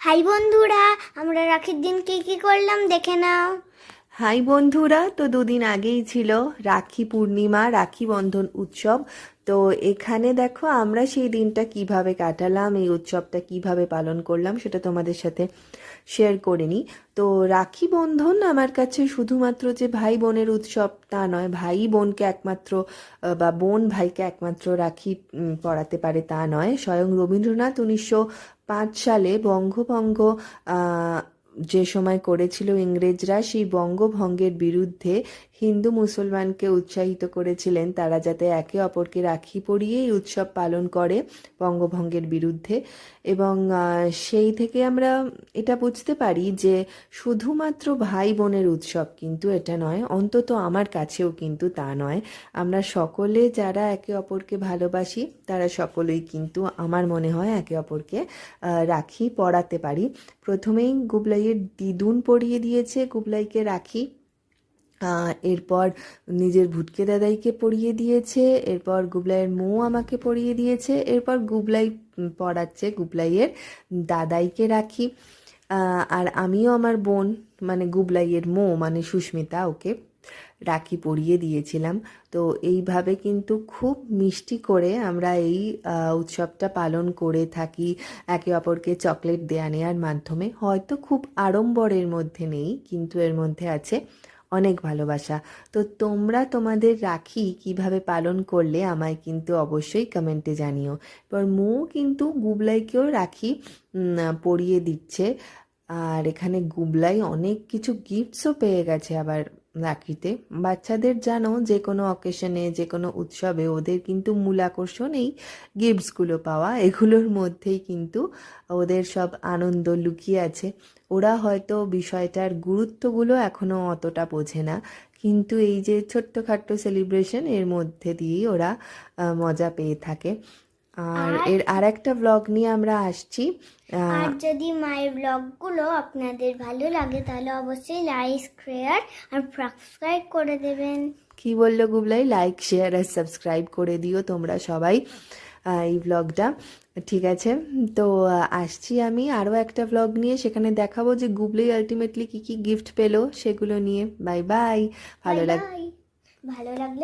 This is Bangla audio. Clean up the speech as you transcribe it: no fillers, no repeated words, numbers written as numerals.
হাই বন্ধুরা, আমরা রাখির দিন কি করলাম দেখে নাও। হাই বন্ধুরা, তো দুদিন আগেই ছিল রাখি পূর্ণিমা, রাখি বন্ধন উৎসব। তো এখানে দেখো আমরা সেই দিনটা কিভাবে কাটালাম, এই উৎসবটা কিভাবে পালন করলাম সেটা তোমাদের সাথে শেয়ার করে নিই। তো রাখি বন্ধন আমার কাছে শুধুমাত্র যে ভাই বোনের উৎসব তা নয়, ভাই বোনকে একমাত্র বা বোন ভাইকে একমাত্র রাখি পরাতে পারে তা নয়। স্বয়ং রবীন্দ্রনাথ 1905 সালে বঙ্গভঙ্গ যে সময় করেছিল ইংরেজরা, সেই বঙ্গভঙ্গের বিরুদ্ধে হিন্দু মুসলমানকে উৎসাহিত করেছিলেন তারা যাতে একে অপরকে রাখি পরিয়ে এই উৎসব পালন করে বঙ্গভঙ্গের বিরুদ্ধে। এবং সেই থেকে আমরা এটা বুঝতে পারি যে শুধুমাত্র ভাই বোনের উৎসব কিন্তু এটা নয়, অন্তত আমার কাছেও কিন্তু তা নয়। আমরা সকলে যারা একে অপরকে ভালোবাসি তারা সকলেই কিন্তু আমার মনে হয় একে অপরকে রাখি পরাতে পারি। প্রথমেই গুবলাইয়ের দিদুন পরিয়ে দিয়েছে গুবলাইকে রাখি, এরপর নিজের ভুটকে দাদাইকে পরিয়ে দিয়েছে, এরপর গুবলাইয়ের মৌ আমাকে পরিয়ে দিয়েছে, এরপর গুবলাই পরাচ্ছে গুবলাইয়ের দাদাইকে রাখি। আর আমিও আমার বোন মানে গুবলাইয়ের মৌ মানে সুস্মিতা, ওকে রাখি পরিয়ে দিয়েছিলাম। তো এইভাবে কিন্তু খুব মিষ্টি করে আমরা এই উৎসবটা পালন করে থাকি, একে অপরকে চকলেট দেয়া নেওয়ার মাধ্যমে। হয়তো খুব আড়ম্বরের মধ্যে নেই, কিন্তু এর মধ্যে আছে অনেক ভালোবাসা। তো তোমরা তোমাদের রাখি কিভাবে পালন করলে আমায় কিন্তু অবশ্যই কমেন্টে জানিও। এবার মৌ কিন্তু গুবলাইকেও রাখি পরিয়ে দিচ্ছে। আর এখানে গুবলাই অনেক কিছু গিফটসও পেয়ে গেছে আবার রাখিতে। বাচ্চাদের জানো যে কোনো অকেশনে যে কোনো উৎসবে ওদের কিন্তু মূল আকর্ষণ এই গিফটসগুলো পাওয়া, এগুলোর মধ্যেই কিন্তু ওদের সব আনন্দ লুকিয়ে আছে। ওরা হয়তো বিষয়টার গুরুত্বগুলো এখনও অতটা বোঝে না, কিন্তু এই যে ছোট্টখাট্ট সেলিব্রেশন এর মধ্যে দিয়েই ওরা মজা পেয়ে থাকে। আর আর এর আর একটা ব্লগ নিয়ে আমরা আসছি। আর যদি মায়ের ব্লগগুলো আপনাদের ভালো লাগে তাহলে অবশ্যই লাইক, শেয়ার আর সাবস্ক্রাইব করে দেবেন। কি বললো গুবলাই? লাইক শেয়ার আর সাবস্ক্রাইব করে দিও তোমরা সবাই এই ব্লগটা। ঠিক আছে, তো আসছি আমি আরও একটা ব্লগ নিয়ে, সেখানে দেখাবো যে গুবলাই আলটিমেটলি কি কি গিফট পেলো সেগুলো নিয়ে। Bye bye. বাই ভালো বাই। ভালো লাগলে